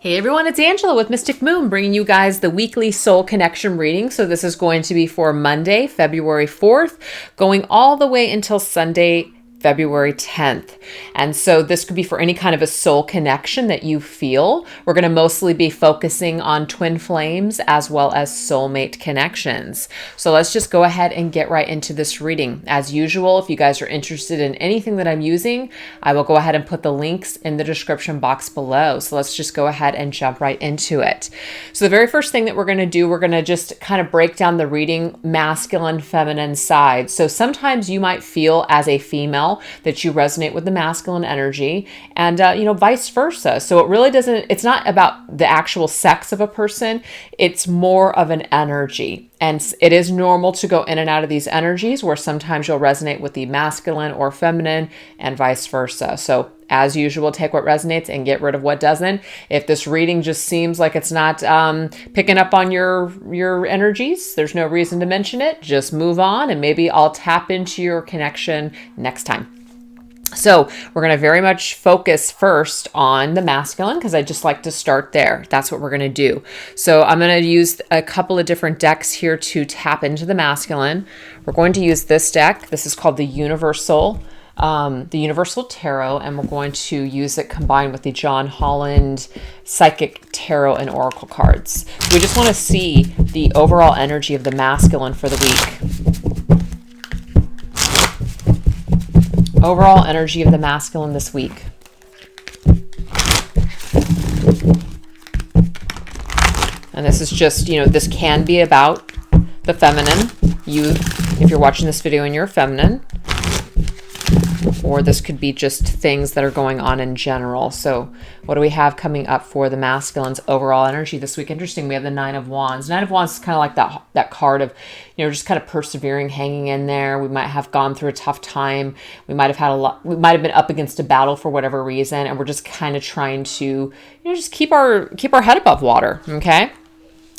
Hey everyone, it's Angela with Mystic Moon bringing you guys the weekly soul connection reading. So this is going to be for Monday, February 4th, going all the way until Sunday, February 10th. And so this could be for any kind of a soul connection that you feel. We're going to mostly be focusing on twin flames as well as soulmate connections. So let's just go ahead and get right into this reading. As usual, if you guys are interested in anything that I'm using, I will go ahead and put the links in the description box below. So let's just go ahead and jump right into it. So the very first thing that we're going to do, we're going to just kind of break down the reading masculine, feminine side. So sometimes you might feel as a female that you resonate with the masculine energy and, vice versa. So it really doesn't, it's not about the actual sex of a person. It's more of an energy. And it is normal to go in and out of these energies where sometimes you'll resonate with the masculine or feminine and vice versa. So as usual, take what resonates and get rid of what doesn't. If this reading just seems like it's not picking up on your energies, there's no reason to mention it. Just move on and maybe I'll tap into your connection next time. So we're going to very much focus first on the masculine because I just like to start there. That's what we're going to do. So I'm going to use a couple of different decks here to tap into the masculine. We're going to use this deck. This is called the Universal Tarot, and we're going to use it combined with the John Holland Psychic Tarot and Oracle cards. We just want to see the overall energy of the masculine for the week. Overall energy of the masculine this week. And this is just, this can be about the feminine. If you're watching this video and you're feminine, or this could be just things that are going on in general. So what do we have coming up for the masculine's overall energy this week? Interesting. We have the Nine of Wands. Nine of Wands is kind of like that card of, just kind of persevering, hanging in there. We might have gone through a tough time. We might have had we might have been up against a battle for whatever reason. And we're just kind of trying to, just keep our head above water. Okay.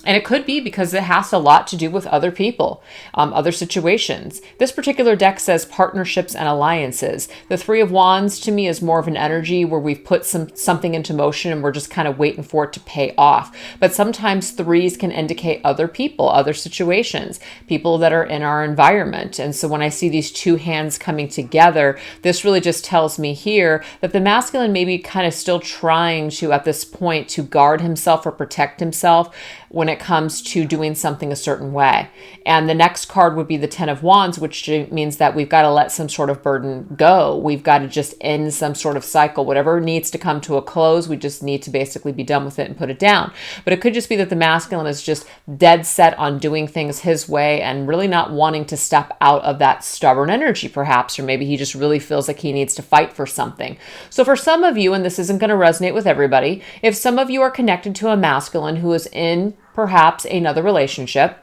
And it could be because it has a lot to do with other people, other situations. This particular deck says partnerships and alliances. The Three of Wands to me is more of an energy where we've put something into motion and we're just kind of waiting for it to pay off. But sometimes threes can indicate other people, other situations, people that are in our environment. And so when I see these two hands coming together, this really just tells me here that the masculine may be kind of still trying to, at this point, to guard himself or protect himself when it comes to doing something a certain way. And the next card would be the Ten of Wands, which means that we've got to let some sort of burden go. We've got to just end some sort of cycle. Whatever needs to come to a close, we just need to basically be done with it and put it down. But it could just be that the masculine is just dead set on doing things his way and really not wanting to step out of that stubborn energy, perhaps, or maybe he just really feels like he needs to fight for something. So for some of you, and this isn't going to resonate with everybody, if some of you are connected to a masculine who is in perhaps another relationship,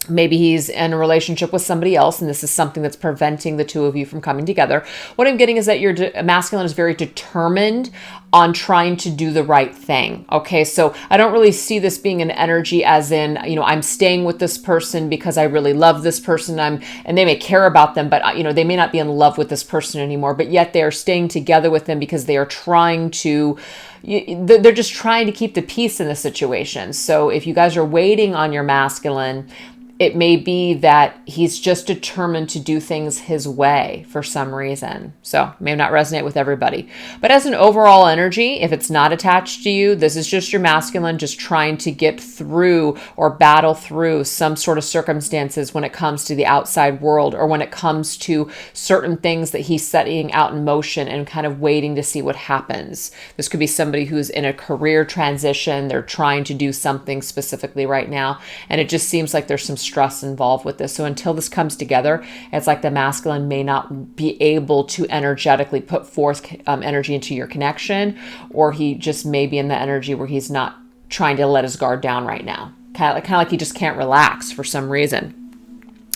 maybe he's in a relationship with somebody else, and this is something that's preventing the two of you from coming together. What I'm getting is that your masculine is very determined on trying to do the right thing. Okay, so I don't really see this being an energy as in, I'm staying with this person because I really love this person. And they may care about them, but they may not be in love with this person anymore, but yet they are staying together with them because they are trying to, they're just trying to keep the peace in the situation. So if you guys are waiting on your masculine, it may be that he's just determined to do things his way for some reason. So it may not resonate with everybody. But as an overall energy, if it's not attached to you, this is just your masculine just trying to get through or battle through some sort of circumstances when it comes to the outside world or when it comes to certain things that he's setting out in motion and kind of waiting to see what happens. This could be somebody who's in a career transition. They're trying to do something specifically right now. And it just seems like there's some stress involved with this. So until this comes together, it's like the masculine may not be able to energetically put forth energy into your connection, or he just may be in the energy where he's not trying to let his guard down right now. Kind of like he just can't relax for some reason.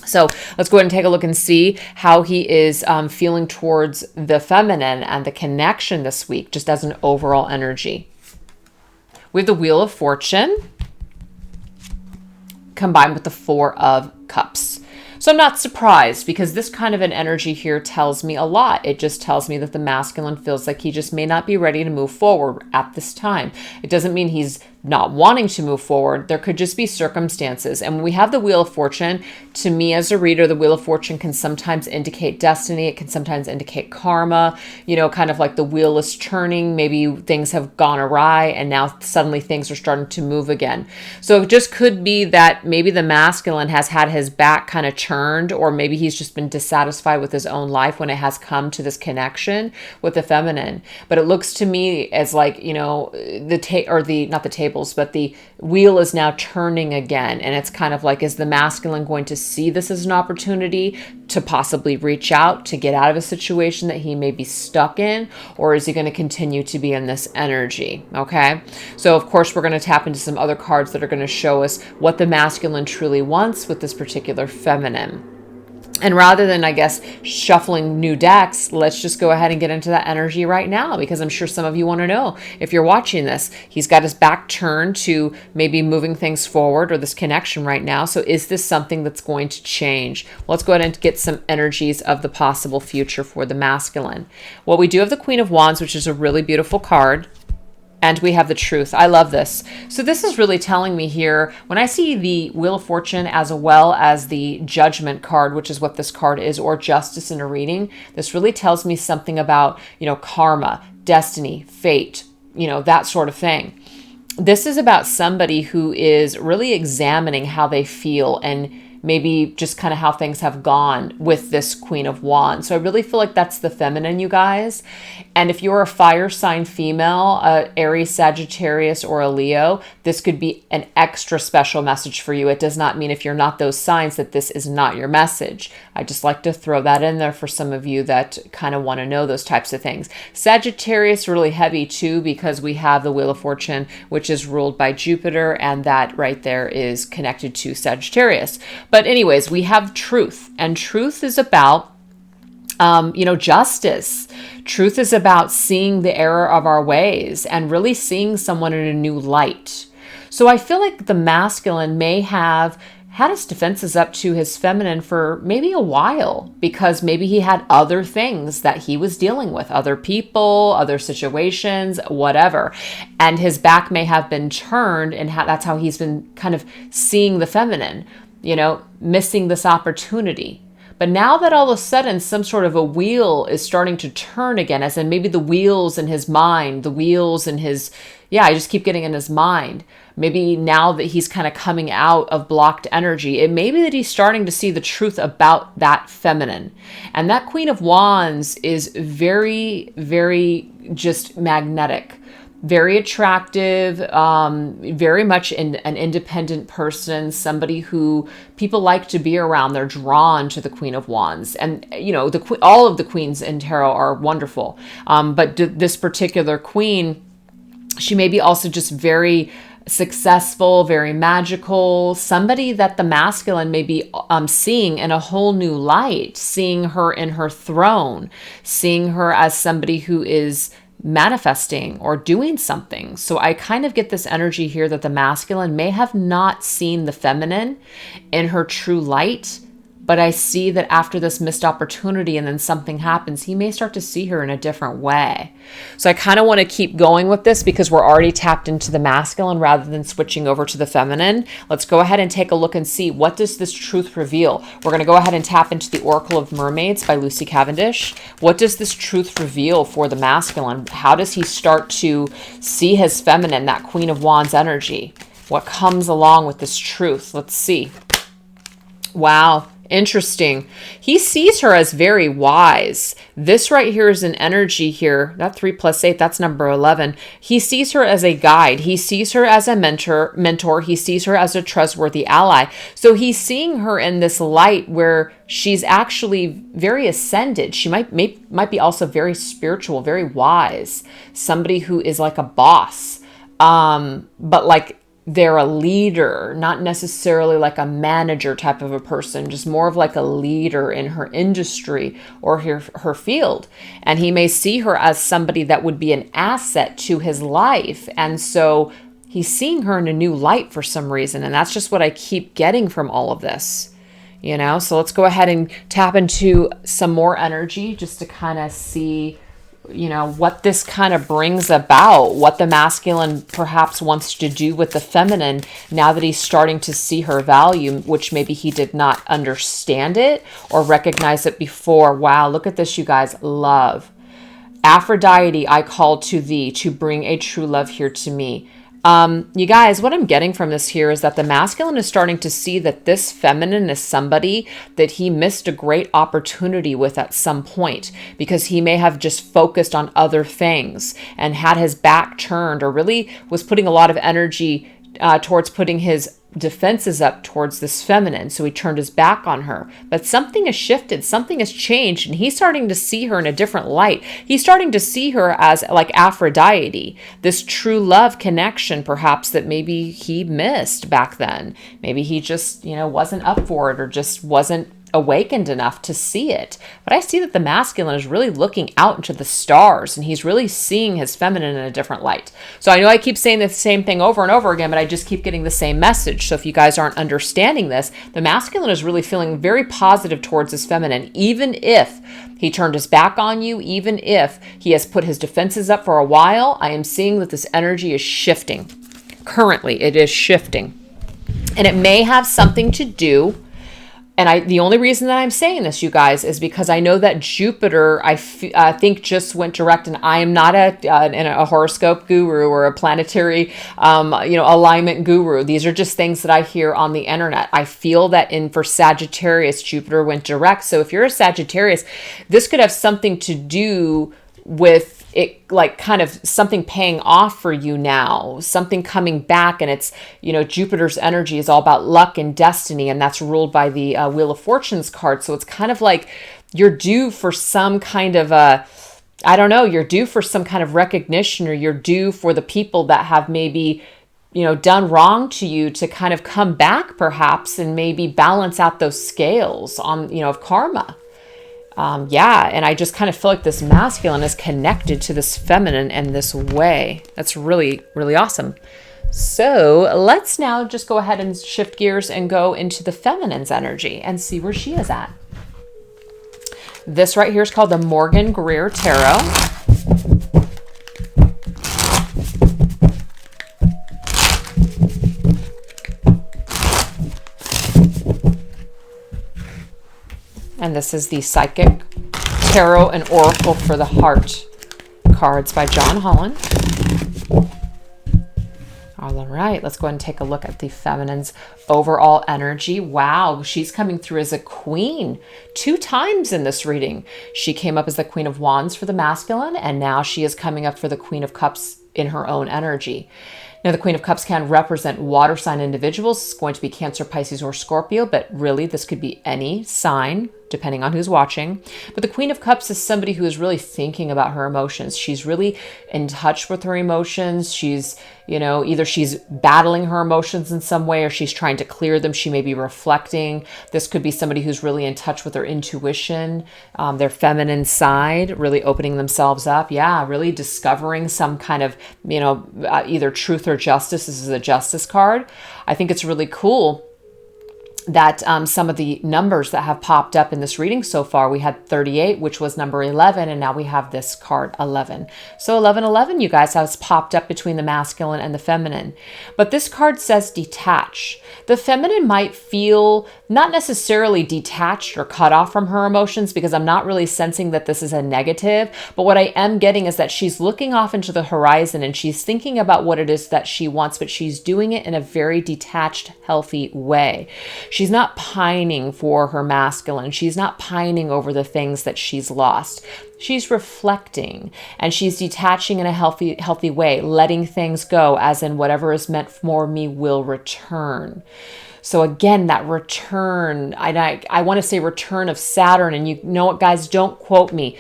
So let's go ahead and take a look and see how he is feeling towards the feminine and the connection this week, just as an overall energy. We have the Wheel of Fortune combined with the Four of Cups. So I'm not surprised, because this kind of an energy here tells me a lot. It just tells me that the masculine feels like he just may not be ready to move forward at this time. It doesn't mean he's not wanting to move forward. There could just be circumstances. And when we have the Wheel of Fortune, to me as a reader, the Wheel of Fortune can sometimes indicate destiny. It can sometimes indicate karma, you know, kind of like the wheel is turning. Maybe things have gone awry and now suddenly things are starting to move again. So it just could be that maybe the masculine has had his back kind of turned, or maybe he's just been dissatisfied with his own life when it has come to this connection with the feminine. But it looks to me as like, you know, not the tables, but the wheel is now turning again. And it's kind of like, is the masculine going to see this as an opportunity to possibly reach out to get out of a situation that he may be stuck in? Or is he going to continue to be in this energy? Okay. So of course, we're going to tap into some other cards that are going to show us what the masculine truly wants with this particular feminine. And rather than, I guess, shuffling new decks, let's just go ahead and get into that energy right now, because I'm sure some of you want to know, if you're watching this, he's got his back turned to maybe moving things forward or this connection right now. So is this something that's going to change? Let's go ahead and get some energies of the possible future for the masculine. Well, we do have the Queen of Wands, which is a really beautiful card. And we have the Truth. I love this. So this is really telling me here, when I see the Wheel of Fortune as well as the Judgment card, which is what this card is, or Justice in a reading, this really tells me something about, you know, karma, destiny, fate, you know, that sort of thing. This is about somebody who is really examining how they feel and maybe just kind of how things have gone with this Queen of Wands. So I really feel like that's the feminine, you guys. And if you're a fire sign female, Aries, Sagittarius, or a Leo, this could be an extra special message for you. It does not mean if you're not those signs that this is not your message. I just like to throw that in there for some of you that kind of want to know those types of things. Sagittarius, really heavy too, because we have the Wheel of Fortune, which is ruled by Jupiter, and that right there is connected to Sagittarius. But anyways, we have Truth, and Truth is about, you know, justice. Truth is about seeing the error of our ways and really seeing someone in a new light. So I feel like the masculine may have had his defenses up to his feminine for maybe a while, because maybe he had other things that he was dealing with, other people, other situations, whatever. And his back may have been turned, and that's how he's been kind of seeing the feminine, you know, missing this opportunity. But now that all of a sudden some sort of a wheel is starting to turn again, as in maybe the wheels in his mind, the wheels in his, I just keep getting in his mind. Maybe now that he's kind of coming out of blocked energy, it may be that he's starting to see the truth about that feminine. And that Queen of Wands is very, very just magnetic. Very attractive, very much an independent person, somebody who people like to be around. They're drawn to the Queen of Wands. And, you know, all of the queens in tarot are wonderful. But this particular queen, she may be also just very successful, very magical, somebody that the masculine may be seeing in a whole new light, seeing her in her throne, seeing her as somebody who is manifesting or doing something. So I kind of get this energy here that the masculine may have not seen the feminine in her true light, but I see that after this missed opportunity and then something happens, he may start to see her in a different way. So I kind of want to keep going with this because we're already tapped into the masculine rather than switching over to the feminine. Let's go ahead and take a look and see, what does this truth reveal? We're going to go ahead and tap into the Oracle of Mermaids by Lucy Cavendish. What does this truth reveal for the masculine? How does he start to see his feminine, that Queen of Wands energy? What comes along with this truth? Let's see. Wow. Interesting. He sees her as very wise. This right here is an energy here. That 3 + 8, that's number 11. He sees her as a guide. He sees her as a mentor. He sees her as a trustworthy ally. So he's seeing her in this light where she's actually very ascended. She might be also very spiritual, very wise. Somebody who is like a boss. But like, they're a leader, not necessarily like a manager type of a person, just more of like a leader in her industry or her field. And he may see her as somebody that would be an asset to his life. And so he's seeing her in a new light for some reason. And that's just what I keep getting from all of this. you know? So let's go ahead and tap into some more energy just to kind of see, you know, what this kind of brings about, what the masculine perhaps wants to do with the feminine now that he's starting to see her value, which maybe he did not understand it or recognize it before. Wow, look at this, you guys. Love. Aphrodite, I call to thee to bring a true love here to me. You guys, what I'm getting from this here is that the masculine is starting to see that this feminine is somebody that he missed a great opportunity with at some point, because he may have just focused on other things and had his back turned, or really was putting a lot of energy towards putting his defenses up towards this feminine. So he turned his back on her. But something has shifted, something has changed, and he's starting to see her in a different light. He's starting to see her as like Aphrodite, this true love connection perhaps that maybe he missed back then. Maybe he just, you know, wasn't up for it, or just wasn't awakened enough to see it. But I see that the masculine is really looking out into the stars, and he's really seeing his feminine in a different light. So I know I keep saying the same thing over and over again, but I just keep getting the same message. So if you guys aren't understanding this, the masculine is really feeling very positive towards his feminine, even if he turned his back on you, even if he has put his defenses up for a while. I am seeing that this energy is shifting. Currently, it is shifting. And it may have something to do, and the only reason that I'm saying this, you guys, is because I know that Jupiter, I think, just went direct, and I am not a horoscope guru or a planetary, alignment guru. These are just things that I hear on the internet. I feel that for Sagittarius, Jupiter went direct. So if you're a Sagittarius, this could have something to do with it, like kind of something paying off for you now, something coming back. And it's, you know, Jupiter's energy is all about luck and destiny, and that's ruled by the Wheel of Fortunes card. So it's kind of like you're due for some kind of you're due for some kind of recognition, or you're due for the people that have maybe, you know, done wrong to you to kind of come back perhaps and maybe balance out those scales on, you know, of karma. And I just kind of feel like this masculine is connected to this feminine in this way. That's really, really awesome. So let's now just go ahead and shift gears and go into the feminine's energy and see where she is at. This right here is called the Morgan Greer Tarot. And this is the Psychic Tarot and Oracle for the Heart cards by John Holland. All right, let's go ahead and take a look at the feminine's overall energy. Wow, she's coming through as a queen 2 times in this reading. She came up as the Queen of Wands for the masculine, and now she is coming up for the Queen of Cups in her own energy. Now, the Queen of Cups can represent water sign individuals. It's going to be Cancer, Pisces, or Scorpio, but really this could be any sign, depending on who's watching. But the Queen of Cups is somebody who is really thinking about her emotions. She's really in touch with her emotions. She's, you know, either she's battling her emotions in some way, or she's trying to clear them. She may be reflecting. This could be somebody who's really in touch with their intuition, their feminine side, really opening themselves up. Yeah, really discovering some kind of, you know, either truth or justice. This is a justice card. I think it's really cool that some of the numbers that have popped up in this reading so far, we had 38, which was number 11, and now we have this card 11. So 1111, you guys, has popped up between the masculine and the feminine. But this card says detach. The feminine might feel not necessarily detached or cut off from her emotions, because I'm not really sensing that this is a negative. But what I am getting is that she's looking off into the horizon and she's thinking about what it is that she wants, but she's doing it in a very detached, healthy way. She's not pining for her masculine. She's not pining over the things that she's lost. She's reflecting, and she's detaching in a healthy way, letting things go, as in whatever is meant for me will return. So again, that return, I want to say return of Saturn, and you know what, guys, don't quote me.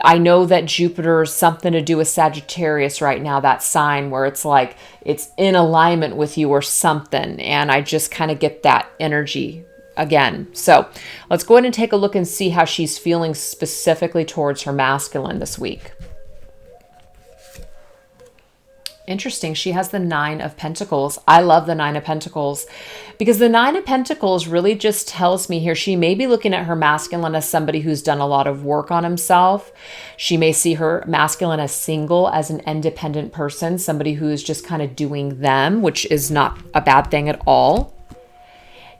I know that Jupiter is something to do with Sagittarius right now, that sign where it's like it's in alignment with you or something. And I just kind of get that energy again. So let's go ahead and take a look and see how she's feeling specifically towards her masculine this week. Interesting. She has the Nine of Pentacles. I love the Nine of Pentacles because the Nine of Pentacles really just tells me here she may be looking at her masculine as somebody who's done a lot of work on himself. She may see her masculine as single, as an independent person, somebody who's just kind of doing them, which is not a bad thing at all.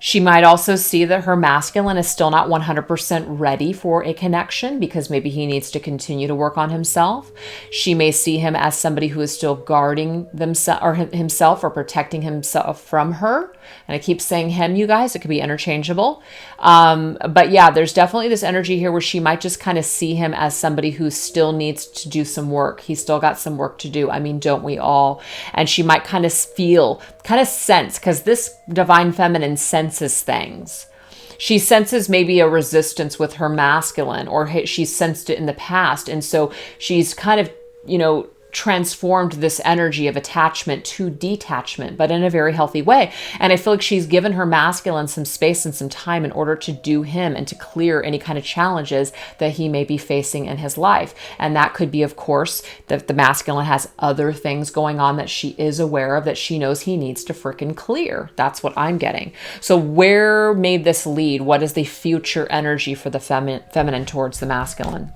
She might also see that her masculine is still not 100% ready for a connection because maybe he needs to continue to work on himself. She may see him as somebody who is still guarding himself or protecting himself from her. And I keep saying him, you guys, it could be interchangeable. But yeah, there's definitely this energy here where she might just kind of see him as somebody who still needs to do some work. He's still got some work to do. I mean, don't we all? And she might kind of sense, because this divine feminine senses things. She senses maybe a resistance with her masculine, or she sensed it in the past. And so she's kind of, transformed this energy of attachment to detachment, but in a very healthy way. And I feel like she's given her masculine some space and some time in order to do him and to clear any kind of challenges that he may be facing in his life. And that could be, of course, that the masculine has other things going on that she is aware of, that she knows he needs to freaking clear. That's what I'm getting. So where may this lead? What is the future energy for the feminine towards the masculine?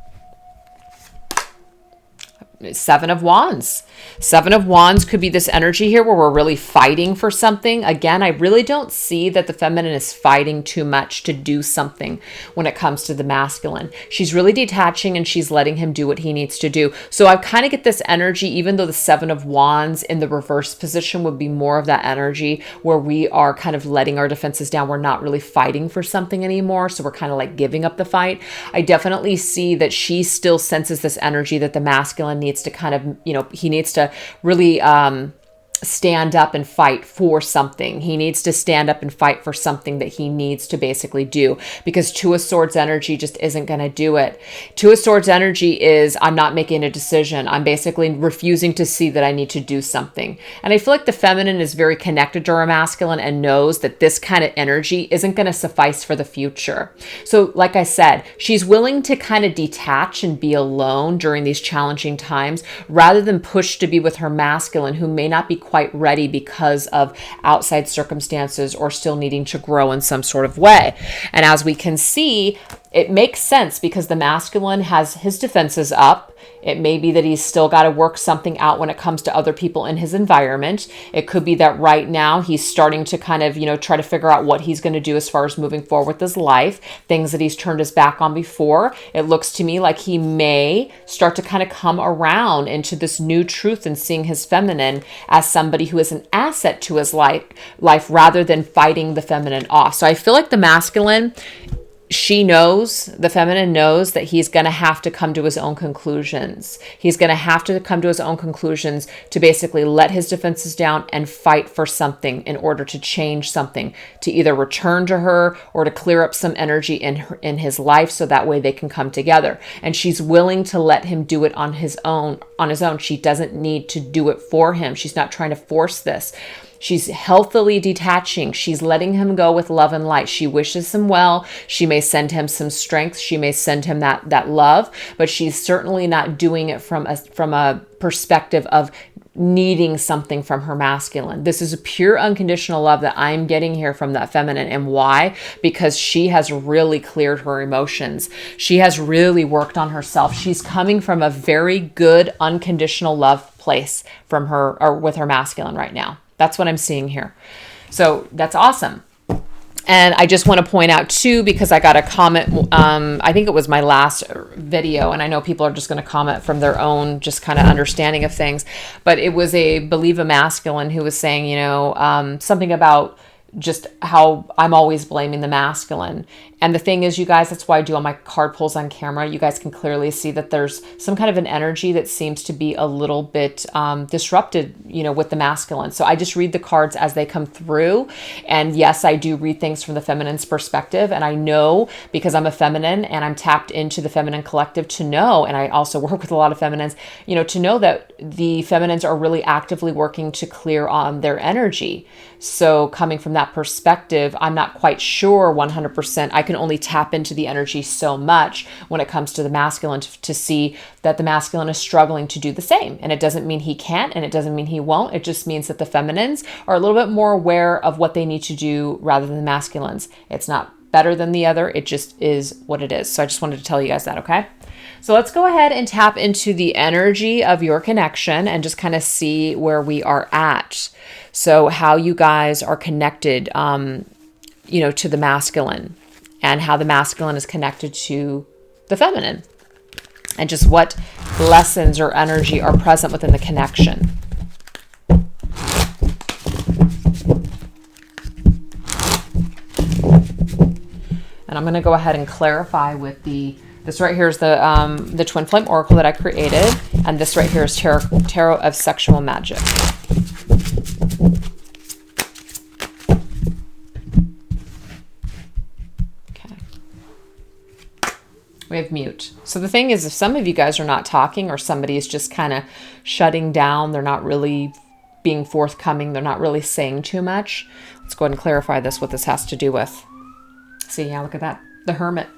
Seven of Wands. Seven of Wands could be this energy here where we're really fighting for something. Again, I really don't see that the feminine is fighting too much to do something when it comes to the masculine. She's really detaching and she's letting him do what he needs to do. So I kind of get this energy, even though the Seven of Wands in the reverse position would be more of that energy where we are kind of letting our defenses down. We're not really fighting for something anymore. So we're kind of like giving up the fight. I definitely see that she still senses this energy that the masculine needs to kind of, he needs to really stand up and fight for something. He needs to stand up and fight for something that he needs to basically do, because Two of Swords energy just isn't going to do it. Two of Swords energy is, I'm not making a decision. I'm basically refusing to see that I need to do something. And I feel like the feminine is very connected to her masculine and knows that this kind of energy isn't going to suffice for the future. So like I said, she's willing to kind of detach and be alone during these challenging times rather than push to be with her masculine, who may not be quite ready because of outside circumstances or still needing to grow in some sort of way. And as we can see, it makes sense because the masculine has his defenses up. It may be that he's still got to work something out when it comes to other people in his environment. It could be that right now he's starting to kind of, try to figure out what he's going to do as far as moving forward with his life, things that he's turned his back on before. It looks to me like he may start to kind of come around into this new truth and seeing his feminine as somebody who is an asset to his life rather than fighting the feminine off. So I feel like the masculine, the feminine knows that he's going to have to come to his own conclusions. He's going to have to come to his own conclusions to basically let his defenses down and fight for something in order to change something, to either return to her or to clear up some energy in his life so that way they can come together. And she's willing to let him do it on his own. She doesn't need to do it for him. She's not trying to force this. She's healthily detaching. She's letting him go with love and light. She wishes him well. She may send him some strength. She may send him that love, but she's certainly not doing it from a perspective of needing something from her masculine. This is a pure unconditional love that I'm getting here from that feminine. And why? Because she has really cleared her emotions. She has really worked on herself. She's coming from a very good unconditional love place from her, or with her masculine right now. That's what I'm seeing here. So that's awesome. And I just want to point out too, because I got a comment, I think it was my last video, and I know people are just going to comment from their own just kind of understanding of things, but it was a Believe a Masculine who was saying, something about just how I'm always blaming the masculine. And the thing is, you guys, that's why I do all my card pulls on camera. You guys can clearly see that there's some kind of an energy that seems to be a little bit disrupted, with the masculine. So I just read the cards as they come through. And yes, I do read things from the feminine's perspective. And I know, because I'm a feminine and I'm tapped into the feminine collective, to know, and I also work with a lot of feminines, to know that the feminines are really actively working to clear on their energy. So coming from that that perspective, I'm not quite sure 100%. I can only tap into the energy so much when it comes to the masculine to see that the masculine is struggling to do the same. And it doesn't mean he can't, and it doesn't mean he won't. It just means that the feminines are a little bit more aware of what they need to do rather than the masculines. It's not better than the other. It just is what it is. So I just wanted to tell you guys that, okay? So let's go ahead and tap into the energy of your connection and just kind of see where we are at. So how you guys are connected, to the masculine, and how the masculine is connected to the feminine, and just what lessons or energy are present within the connection. And I'm going to go ahead and clarify with this right here is the Twin Flame Oracle that I created, and this right here is Tarot of Sexual Magic. Okay. We have mute. So the thing is, if some of you guys are not talking, or somebody is just kind of shutting down, they're not really being forthcoming, they're not really saying too much. Let's go ahead and clarify this, what this has to do with. See, yeah, look at that. The Hermit.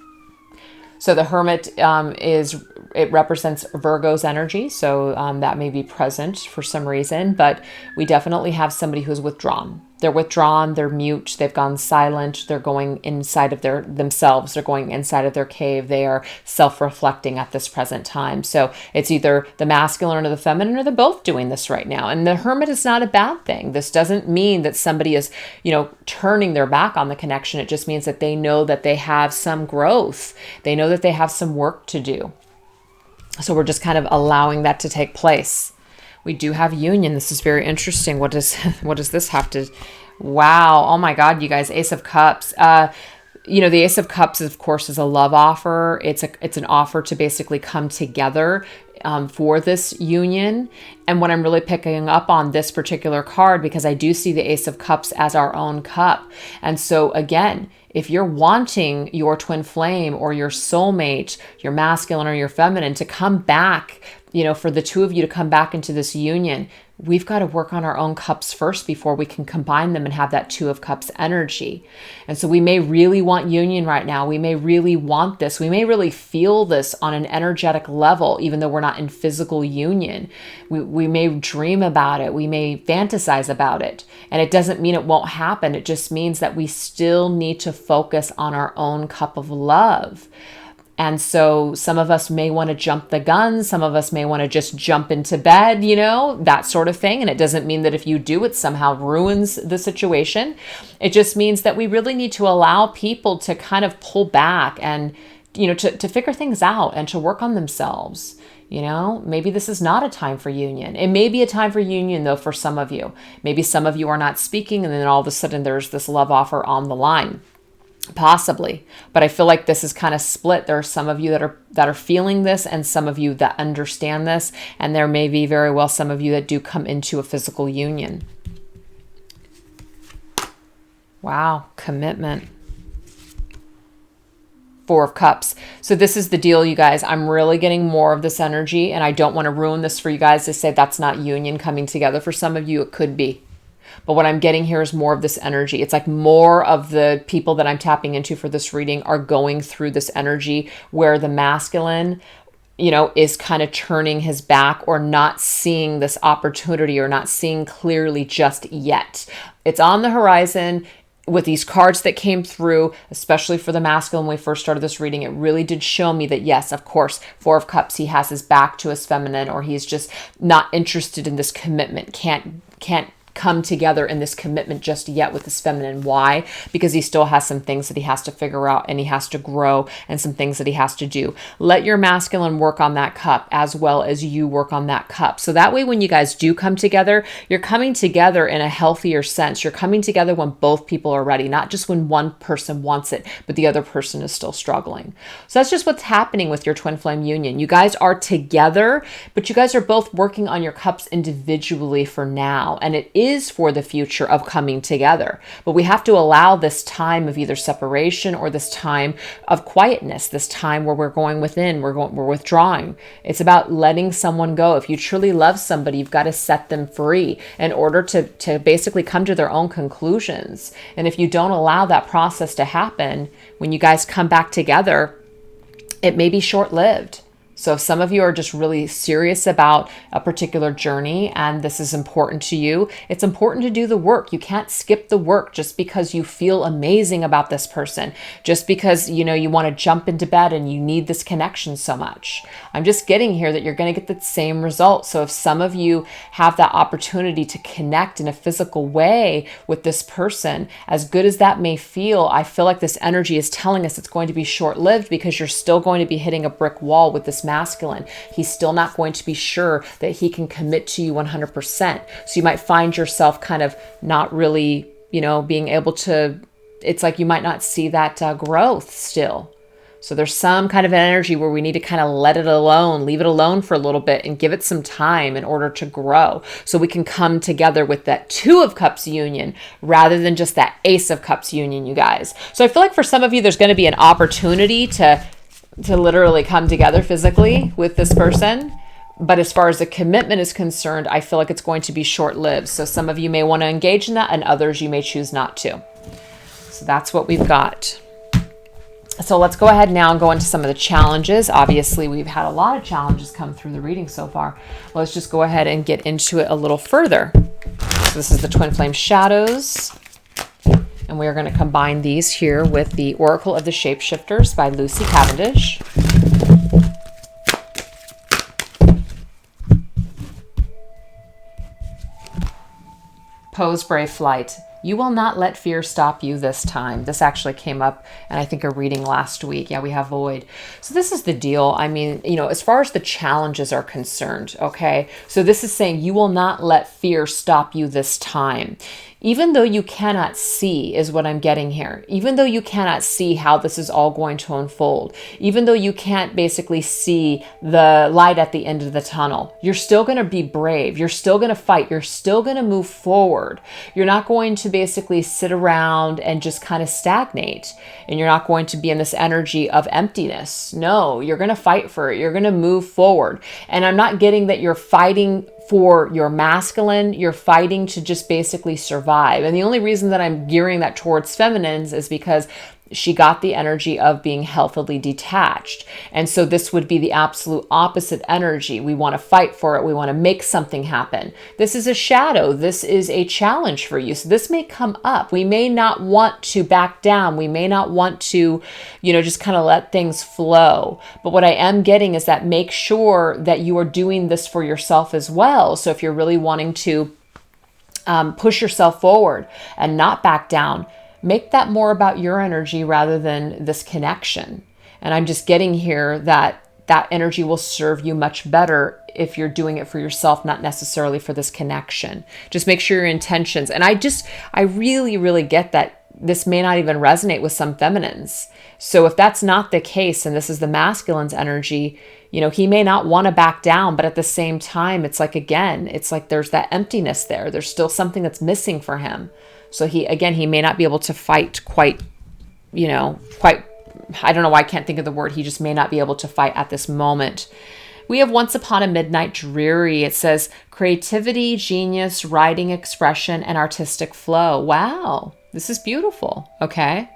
So the Hermit it represents Virgo's energy. So that may be present for some reason, but we definitely have somebody who's withdrawn. They're withdrawn, they're mute, they've gone silent, they're going inside of themselves, they're going inside of their cave, they are self-reflecting at this present time. So it's either the masculine or the feminine, or they're both doing this right now. And the Hermit is not a bad thing. This doesn't mean that somebody is, turning their back on the connection. It just means that they know that they have some growth. They know that they have some work to do. So we're just kind of allowing that to take place. We do have union. This is very interesting. What does this have to... Wow. Oh my God, you guys. Ace of Cups. The Ace of Cups, of course, is a love offer. It's an offer to basically come together for this union. And what I'm really picking up on this particular card, because I do see the Ace of Cups as our own cup. And so again, if you're wanting your twin flame or your soulmate, your masculine or your feminine, to come back, for the two of you to come back into this union, we've got to work on our own cups first before we can combine them and have that Two of Cups energy. And so we may really want union right now. We may really want this. We may really feel this on an energetic level, even though we're not in physical union. We may dream about it. We may fantasize about it. And it doesn't mean it won't happen. It just means that we still need to focus on our own cup of love. And so some of us may want to jump the gun. Some of us may want to just jump into bed, that sort of thing. And it doesn't mean that if you do, it somehow ruins the situation. It just means that we really need to allow people to kind of pull back and, to figure things out and to work on themselves. Maybe this is not a time for union. It may be a time for union, though, for some of you. Maybe some of you are not speaking, and then all of a sudden there's this love offer on the line. Possibly, but I feel like this is kind of split. There are some of you that are feeling this, and some of you that understand this, and there may be very well some of you that do come into a physical union. Wow, commitment. Four of Cups. So this is the deal, you guys. I'm really getting more of this energy, and I don't want to ruin this for you guys to say that's not union coming together. For some of you, it could be. But what I'm getting here is more of this energy. It's like more of the people that I'm tapping into for this reading are going through this energy where the masculine, is kind of turning his back or not seeing this opportunity or not seeing clearly just yet. It's on the horizon. With these cards that came through, especially for the masculine when we first started this reading, it really did show me that, yes, of course, Four of Cups, he has his back to his feminine, or he's just not interested in this commitment, can't come together in this commitment just yet with his feminine. Why? Because he still has some things that he has to figure out, and he has to grow, and some things that he has to do. Let your masculine work on that cup as well as you work on that cup. So that way, when you guys do come together, you're coming together in a healthier sense. You're coming together when both people are ready, not just when one person wants it, but the other person is still struggling. So that's just what's happening with your twin flame union. You guys are together, but you guys are both working on your cups individually for now. And it is is for the future of coming together. But we have to allow this time of either separation or this time of quietness, this time where we're going within, we're withdrawing. It's about letting someone go. If you truly love somebody, you've got to set them free in order to basically come to their own conclusions. And if you don't allow that process to happen, when you guys come back together, it may be short-lived. So if some of you are just really serious about a particular journey and this is important to you, it's important to do the work. You can't skip the work just because you feel amazing about this person, just because, you want to jump into bed and you need this connection so much. I'm just getting here that you're going to get the same result. So if some of you have that opportunity to connect in a physical way with this person, as good as that may feel, I feel like this energy is telling us it's going to be short-lived, because you're still going to be hitting a brick wall with this masculine. He's still not going to be sure that he can commit to you 100%. So you might find yourself kind of not really, being able to, it's like you might not see that growth still. So there's some kind of an energy where we need to kind of let it alone, leave it alone for a little bit and give it some time in order to grow. So we can come together with that Two of Cups union rather than just that Ace of Cups union, you guys. So I feel like for some of you, there's going to be an opportunity to literally come together physically with this person. But as far as the commitment is concerned, I feel like it's going to be short-lived. So some of you may want to engage in that and others you may choose not to. So that's what we've got. So let's go ahead now and go into some of the challenges. Obviously, we've had a lot of challenges come through the reading so far. Let's just go ahead and get into it a little further. So this is the Twin Flame Shadows. And we are going to combine these here with the Oracle of the Shapeshifters by Lucy Cavendish. Pose Brave Flight. You will not let fear stop you this time. This actually came up in, I think, a reading last week. Yeah, we have Void. So this is the deal. I mean, as far as the challenges are concerned, okay? So this is saying you will not let fear stop you this time. Even though you cannot see, is what I'm getting here. Even though you cannot see how this is all going to unfold, even though you can't basically see the light at the end of the tunnel, you're still going to be brave. You're still going to fight. You're still going to move forward. You're not going to basically sit around and just kind of stagnate. And you're not going to be in this energy of emptiness. No, you're going to fight for it. You're going to move forward. And I'm not getting that you're fighting for your masculine, you're fighting to just basically survive. And the only reason that I'm gearing that towards feminines is because she got the energy of being healthily detached. And so this would be the absolute opposite energy. We want to fight for it. We want to make something happen. This is a shadow. This is a challenge for you. So this may come up. We may not want to back down. We may not want to, just kind of let things flow. But what I am getting is that make sure that you are doing this for yourself as well. So if you're really wanting to push yourself forward and not back down, make that more about your energy rather than this connection. And I'm just getting here that that energy will serve you much better if you're doing it for yourself, not necessarily for this connection. Just make sure your intentions. And I really, really get that this may not even resonate with some feminines. So if that's not the case, and this is the masculine's energy, he may not want to back down, but at the same time, it's like, again, it's like there's that emptiness there. There's still something that's missing for him. So he may not be able to fight quite, I don't know why I can't think of the word. He just may not be able to fight at this moment. We have Once Upon a Midnight Dreary. It says creativity, genius, writing, expression, and artistic flow. Wow, this is beautiful. Okay.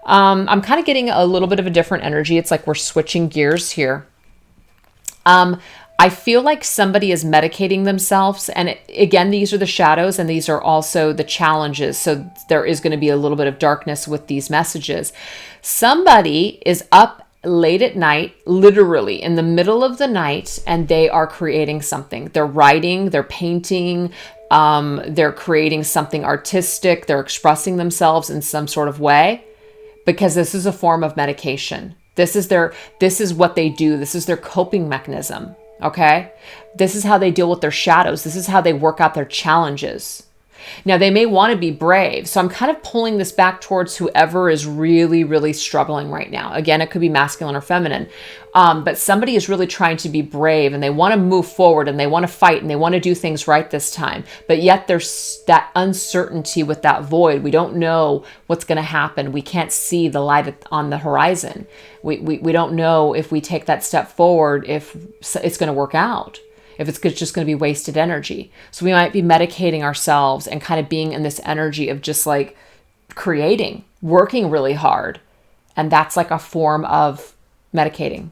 I'm kind of getting a little bit of a different energy. It's like we're switching gears here. I feel like somebody is medicating themselves. And again, these are the shadows and these are also the challenges. So there is going to be a little bit of darkness with these messages. Somebody is up late at night, literally in the middle of the night, and they are creating something. They're writing, they're painting, they're creating something artistic. They're expressing themselves in some sort of way because this is a form of medication. This is what they do. This is their coping mechanism. Okay. This is how they deal with their shadows. This is how they work out their challenges. Now, they may want to be brave. So I'm kind of pulling this back towards whoever is really, really struggling right now. Again, it could be masculine or feminine. But somebody is really trying to be brave and they want to move forward and they want to fight and they want to do things right this time. But yet there's that uncertainty with that void. We don't know what's going to happen. We can't see the light on the horizon. We don't know if we take that step forward, if it's going to work out, if it's just going to be wasted energy. So we might be medicating ourselves and kind of being in this energy of just like creating, working really hard. And that's like a form of medicating.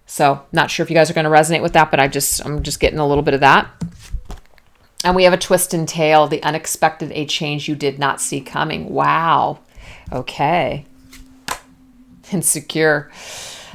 So not sure if you guys are going to resonate with that, but I'm just getting a little bit of that. And we have a twist and tail, the unexpected, a change you did not see coming. Wow. Okay. Insecure.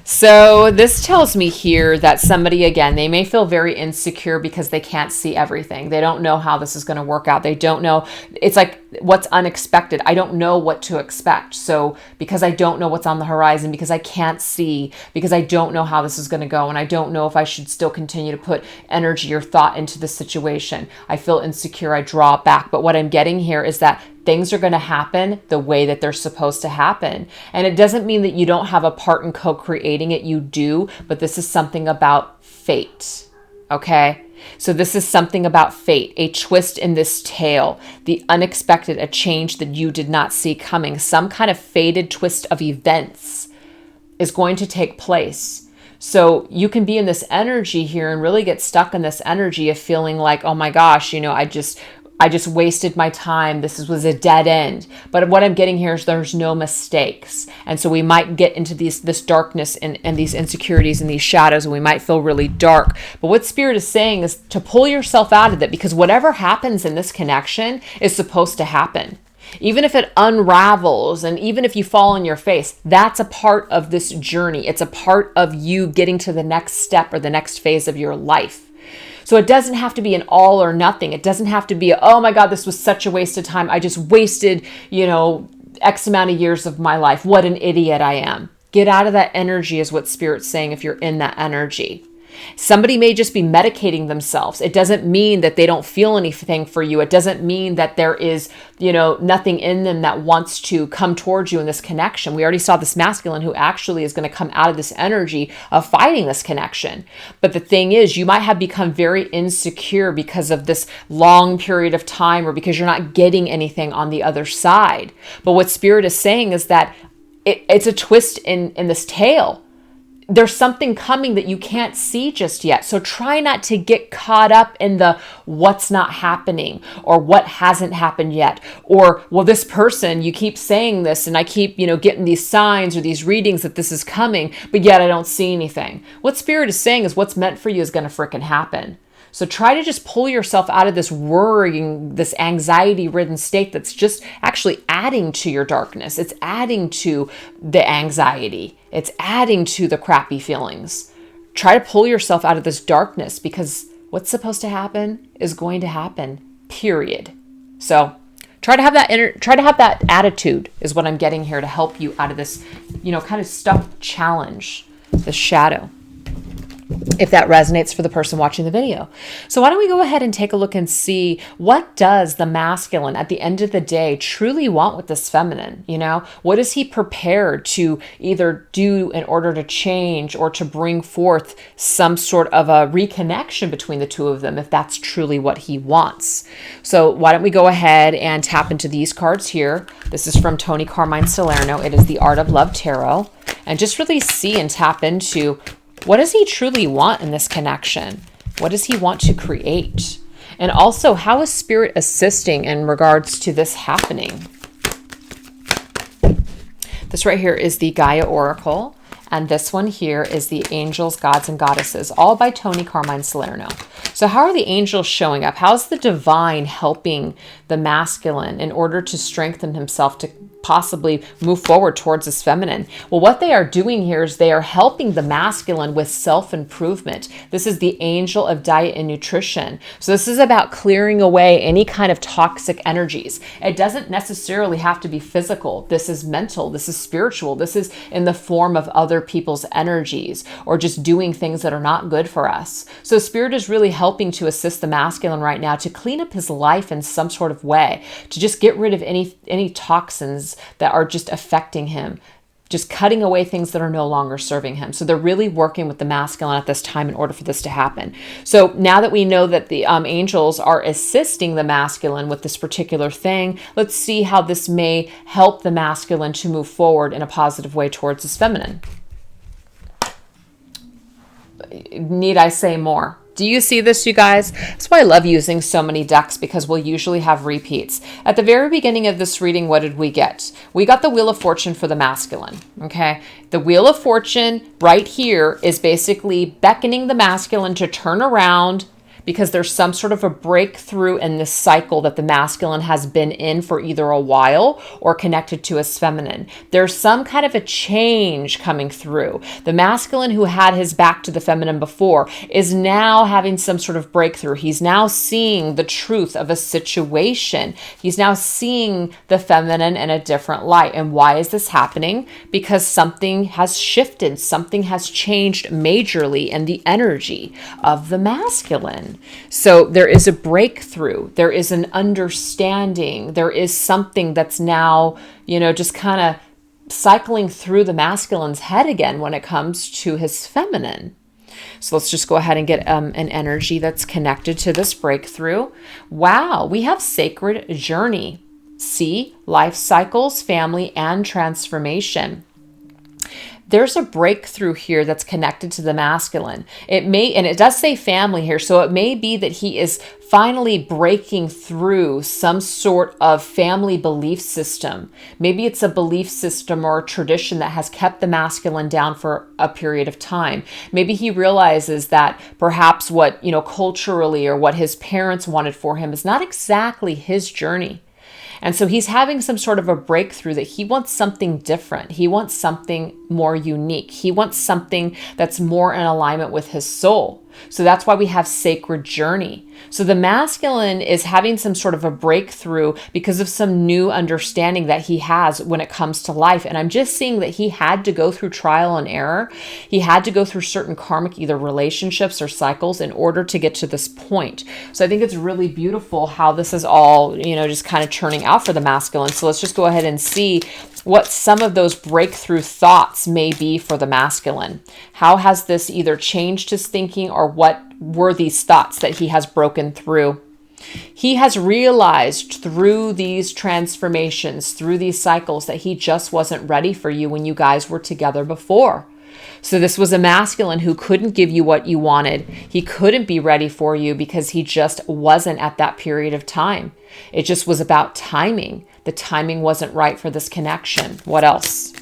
So this tells me here that somebody, again, they may feel very insecure because they can't see everything. They don't know how this is going to work out. They don't know. It's like what's unexpected. I don't know what to expect. So because I don't know what's on the horizon, because I can't see, because I don't know how this is going to go, and I don't know if I should still continue to put energy or thought into the situation, I feel insecure. I draw back. But what I'm getting here is that things are going to happen the way that they're supposed to happen. And it doesn't mean that you don't have a part in co-creating it. You do, but this is something about fate. Okay? So this is something about fate, a twist in this tale, the unexpected, a change that you did not see coming. Some kind of fated twist of events is going to take place. So you can be in this energy here and really get stuck in this energy of feeling like, oh my gosh, I just wasted my time. This was a dead end. But what I'm getting here is there's no mistakes. And so we might get into this darkness and these insecurities and these shadows, and we might feel really dark. But what Spirit is saying is to pull yourself out of it, because whatever happens in this connection is supposed to happen. Even if it unravels and even if you fall on your face, that's a part of this journey. It's a part of you getting to the next step or the next phase of your life. So it doesn't have to be an all or nothing. It doesn't have to be, oh my God, this was such a waste of time. I just wasted, X amount of years of my life. What an idiot I am. Get out of that energy is what Spirit's saying if you're in that energy. Somebody may just be medicating themselves. It doesn't mean that they don't feel anything for you. It doesn't mean that there is, nothing in them that wants to come towards you in this connection. We already saw this masculine who actually is going to come out of this energy of fighting this connection. But the thing is, you might have become very insecure because of this long period of time or because you're not getting anything on the other side. But what Spirit is saying is that it's a twist in this tale. There's something coming that you can't see just yet. So try not to get caught up in the what's not happening or what hasn't happened yet. Or, well, this person, you keep saying this and I keep, getting these signs or these readings that this is coming, but yet I don't see anything. What Spirit is saying is what's meant for you is going to frickin' happen. So try to just pull yourself out of this worrying, this anxiety-ridden state that's just actually adding to your darkness. It's adding to the anxiety. It's adding to the crappy feelings. Try to pull yourself out of this darkness because what's supposed to happen is going to happen, period. So try to have that attitude is what I'm getting here to help you out of this, kind of stuck challenge, this shadow, if that resonates for the person watching the video. So why don't we go ahead and take a look and see what does the masculine at the end of the day truly want with this feminine? What is he prepared to either do in order to change or to bring forth some sort of a reconnection between the two of them if that's truly what he wants? So why don't we go ahead and tap into these cards here. This is from Tony Carmine Salerno. It is the Art of Love Tarot. And just really see and tap into what does he truly want in this connection? What does he want to create? And also, how is Spirit assisting in regards to this happening? This right here is the Gaia Oracle. And this one here is the Angels, Gods, and Goddesses, all by Tony Carmine Salerno. So how are the angels showing up? How's the divine helping the masculine in order to strengthen himself to possibly move forward towards this feminine? Well, what they are doing here is they are helping the masculine with self-improvement. This is the angel of diet and nutrition. So this is about clearing away any kind of toxic energies. It doesn't necessarily have to be physical. This is mental. This is spiritual. This is in the form of other people's energies or just doing things that are not good for us. So Spirit is really helping to assist the masculine right now to clean up his life in some sort of way, to just get rid of any toxins that are just affecting him, just cutting away things that are no longer serving him. So they're really working with the masculine at this time in order for this to happen. So now that we know that the angels are assisting the masculine with this particular thing, let's see how this may help the masculine to move forward in a positive way towards his feminine. Need I say more? Do you see this, you guys? That's why I love using so many decks, because we'll usually have repeats. At the very beginning of this reading, what did we get? We got the Wheel of Fortune for the masculine, okay? The Wheel of Fortune right here is basically beckoning the masculine to turn around, because there's some sort of a breakthrough in this cycle that the masculine has been in for either a while or connected to his feminine. There's some kind of a change coming through. The masculine who had his back to the feminine before is now having some sort of breakthrough. He's now seeing the truth of a situation. He's now seeing the feminine in a different light. And why is this happening? Because something has shifted. Something has changed majorly in the energy of the masculine. So there is a breakthrough. There is an understanding. There is something that's now, just kind of cycling through the masculine's head again when it comes to his feminine. So let's just go ahead and get an energy that's connected to this breakthrough. Wow, we have sacred journey. See, life cycles, family, and transformation. There's a breakthrough here that's connected to the masculine. It may, and it does say family here, so it may be that he is finally breaking through some sort of family belief system. Maybe it's a belief system or a tradition that has kept the masculine down for a period of time. Maybe he realizes that perhaps what, culturally or what his parents wanted for him is not exactly his journey. And so he's having some sort of a breakthrough that he wants something different. He wants something more unique. He wants something that's more in alignment with his soul. So that's why we have sacred journey. So the masculine is having some sort of a breakthrough because of some new understanding that he has when it comes to life. And I'm just seeing that he had to go through trial and error. He had to go through certain karmic, either relationships or cycles, in order to get to this point. So I think it's really beautiful how this is all, just kind of turning out for the masculine. So let's just go ahead and see what some of those breakthrough thoughts may be for the masculine. How has this either changed his thinking, or what were these thoughts that he has broken through? He has realized through these transformations, through these cycles, that he just wasn't ready for you when you guys were together before. So this was a masculine who couldn't give you what you wanted. He couldn't be ready for you because he just wasn't at that period of time. It just was about timing. The timing wasn't right for this connection. What else?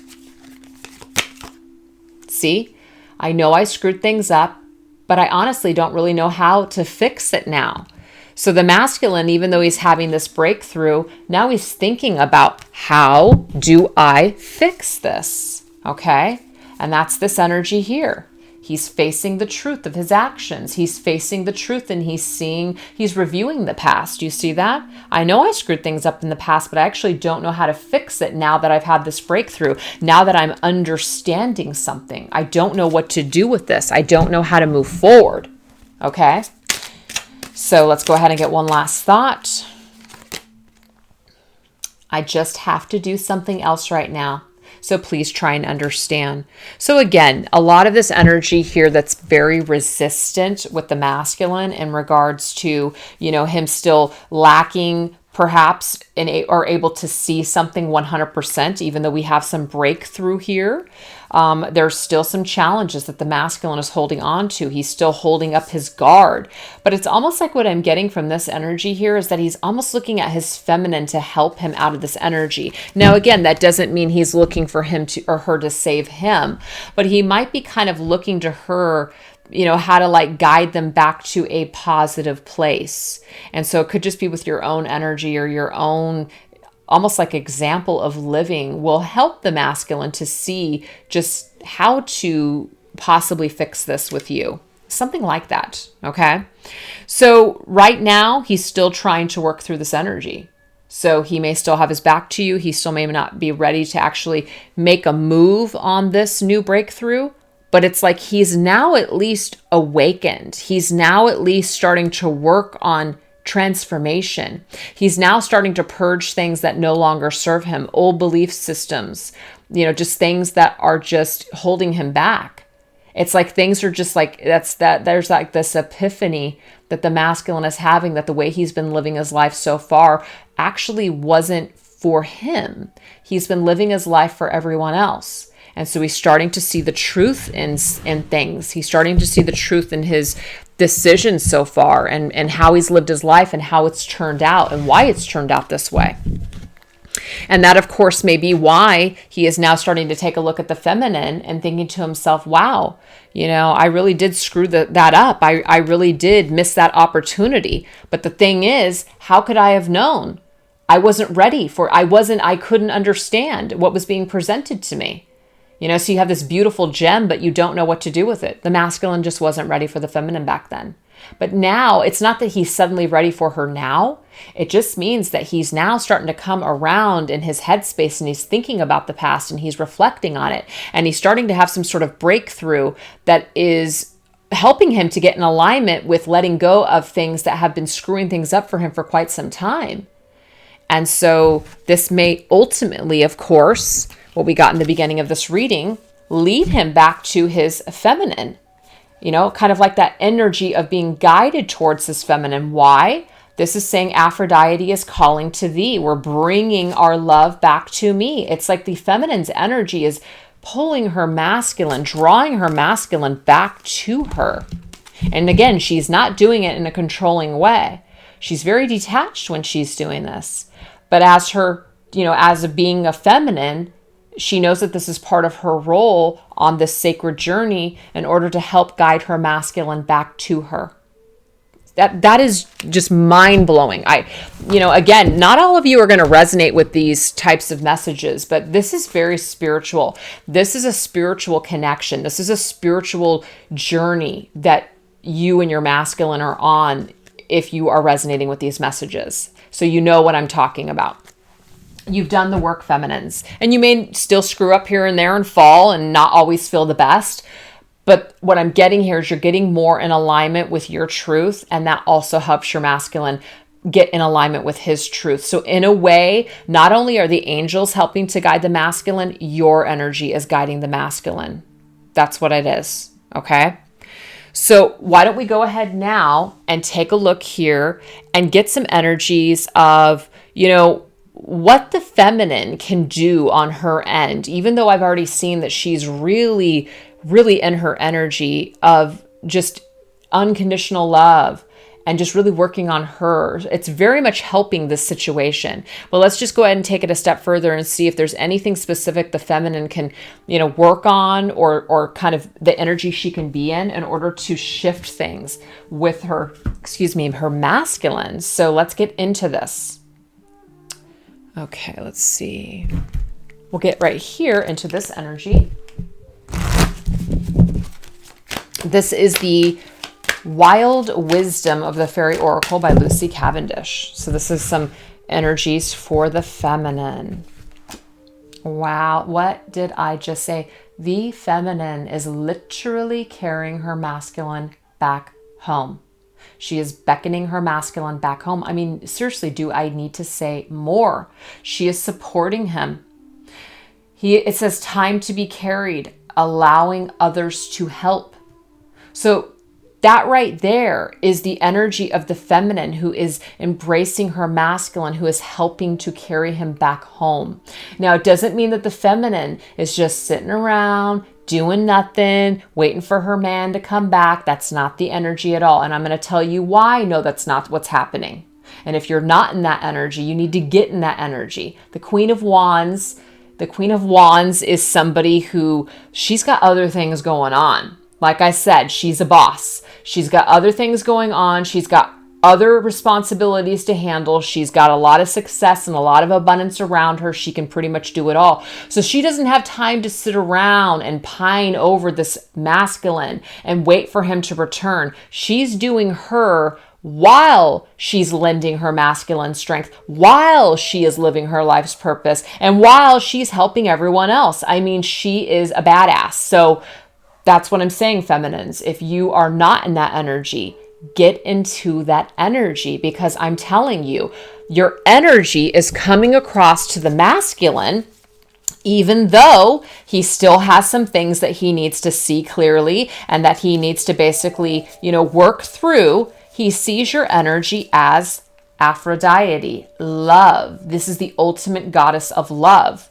See, I know I screwed things up, but I honestly don't really know how to fix it now. So the masculine, even though he's having this breakthrough, now he's thinking about, how do I fix this? Okay? And that's this energy here. He's facing the truth of his actions. He's facing the truth, and he's reviewing the past. You see that? I know I screwed things up in the past, but I actually don't know how to fix it now that I've had this breakthrough. Now that I'm understanding something, I don't know what to do with this. I don't know how to move forward. Okay? So let's go ahead and get one last thought. I just have to do something else right now. So please try and understand. So again, a lot of this energy here that's very resistant with the masculine in regards to, him still lacking perhaps or able to see something 100%, even though we have some breakthrough here. There's still some challenges that the masculine is holding on to. He's still holding up his guard. But it's almost like what I'm getting from this energy here is that he's almost looking at his feminine to help him out of this energy. Now, again, that doesn't mean he's looking for him to or her to save him, but he might be kind of looking to her, how to guide them back to a positive place. And so it could just be with your own energy or your own almost like example of living will help the masculine to see just how to possibly fix this with you. Something like that. Okay. So right now he's still trying to work through this energy. So he may still have his back to you. He still may not be ready to actually make a move on this new breakthrough. But it's like he's now at least awakened. He's now at least starting to work on transformation. He's now starting to purge things that no longer serve him, old belief systems, just things that are just holding him back. It's like things are just like, there's like this epiphany that the masculine is having, that the way he's been living his life so far actually wasn't for him. He's been living his life for everyone else. And so he's starting to see the truth in things. He's starting to see the truth in his decisions so far, and how he's lived his life and how it's turned out and why it's turned out this way. And that, of course, may be why he is now starting to take a look at the feminine and thinking to himself, wow, I really did screw that up. I really did miss that opportunity. But the thing is, how could I have known? I wasn't ready I couldn't understand what was being presented to me. So you have this beautiful gem, but you don't know what to do with it. The masculine just wasn't ready for the feminine back then. But now, it's not that he's suddenly ready for her now. It just means that he's now starting to come around in his headspace, and he's thinking about the past and he's reflecting on it. And he's starting to have some sort of breakthrough that is helping him to get in alignment with letting go of things that have been screwing things up for him for quite some time. And so this may ultimately, of course, what we got in the beginning of this reading, lead him back to his feminine, kind of like that energy of being guided towards his feminine. Why? This is saying Aphrodite is calling to thee. We're bringing our love back to me. It's like the feminine's energy is pulling her masculine, drawing her masculine back to her. And again, she's not doing it in a controlling way. She's very detached when she's doing this. But as her, as being a feminine, she knows that this is part of her role on this sacred journey in order to help guide her masculine back to her. That is just mind-blowing. Again, not all of you are going to resonate with these types of messages, but this is very spiritual. This is a spiritual connection. This is a spiritual journey that you and your masculine are on if you are resonating with these messages. So you know what I'm talking about. You've done the work, feminines, and you may still screw up here and there and fall and not always feel the best. But what I'm getting here is you're getting more in alignment with your truth, and that also helps your masculine get in alignment with his truth. So in a way, not only are the angels helping to guide the masculine, your energy is guiding the masculine. That's what it is. Okay. So why don't we go ahead now and take a look here and get some energies of, what the feminine can do on her end, even though I've already seen that she's really, really in her energy of just unconditional love and just really working on her. It's very much helping this situation. But let's just go ahead and take it a step further and see if there's anything specific the feminine can, work on or kind of the energy she can be in order to shift things with her, her masculine. So let's get into this. Okay, let's see. We'll get right here into this energy. This is the Wild Wisdom of the Fairy Oracle by Lucy Cavendish. So this is some energies for the feminine. Wow, what did I just say? The feminine is literally carrying her masculine back home. She is beckoning her masculine back home. I mean, seriously, do I need to say more? She is supporting him. It says time to be carried, allowing others to help. So that right there is the energy of the feminine who is embracing her masculine, who is helping to carry him back home. Now, it doesn't mean that the feminine is just sitting around doing nothing, waiting for her man to come back. That's not the energy at all. And I'm going to tell you why. No, that's not what's happening. And if you're not in that energy, you need to get in that energy. The Queen of Wands is somebody who, she's got other things going on. Like I said, she's a boss. She's got other things going on. She's got other responsibilities to handle. She's got a lot of success and a lot of abundance around her. She can pretty much do it all. So she doesn't have time to sit around and pine over this masculine and wait for him to return. She's doing her while she's lending her masculine strength, while she is living her life's purpose, and while she's helping everyone else. I mean, she is a badass. So that's what I'm saying, feminines. If you are not in that energy, get into that energy, because I'm telling you, your energy is coming across to the masculine, even though he still has some things that he needs to see clearly and that he needs to basically, work through. He sees your energy as Aphrodite, love. This is the ultimate goddess of love.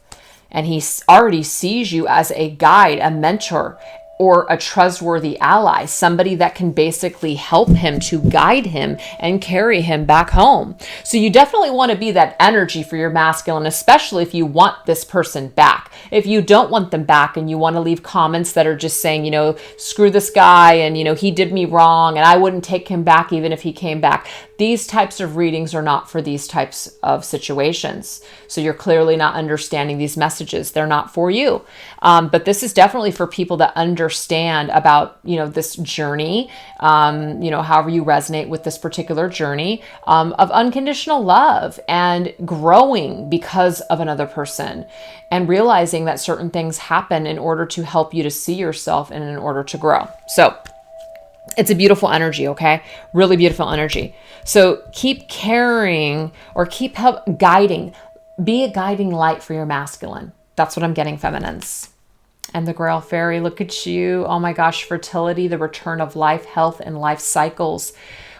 And he already sees you as a guide, a mentor, or a trustworthy ally, somebody that can basically help him to guide him and carry him back home. So you definitely want to be that energy for your masculine, especially if you want this person back. If you don't want them back and you want to leave comments that are just saying, screw this guy and, he did me wrong and I wouldn't take him back even if he came back. These types of readings are not for these types of situations. So you're clearly not understanding these messages. They're not for you. But this is definitely for people that understand about, this journey, however you resonate with this particular journey of unconditional love and growing because of another person and realizing that certain things happen in order to help you to see yourself and in order to grow. So it's a beautiful energy, okay? Really beautiful energy. So keep carrying or keep guiding. Be a guiding light for your masculine. That's what I'm getting, feminines. And the Grail Fairy, look at you. Oh my gosh, fertility, the return of life, health, and life cycles.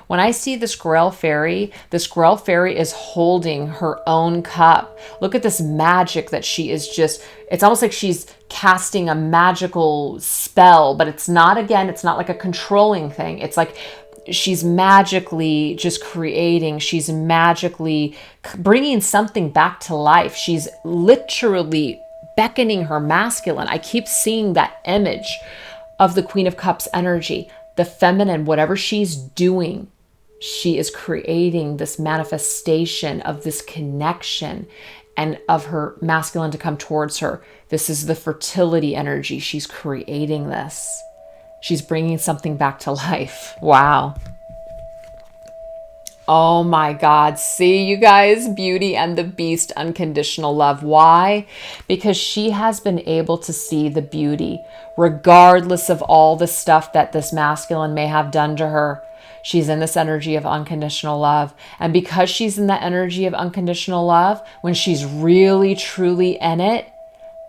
When I see this Grail Fairy is holding her own cup. Look at this magic that she is it's almost like she's casting a magical spell, but it's not like a controlling thing. It's like she's magically just creating. She's magically bringing something back to life. She's literally beckoning her masculine. I keep seeing that image of the Queen of Cups energy, the feminine, whatever she's doing. She is creating this manifestation of this connection and of her masculine to come towards her. This is the fertility energy. She's creating this. She's bringing something back to life. Wow. Oh my God. See, you guys, Beauty and the Beast, unconditional love. Why? Because she has been able to see the beauty, regardless of all the stuff that this masculine may have done to her. She's in this energy of unconditional love. And because she's in that energy of unconditional love, when she's really, truly in it,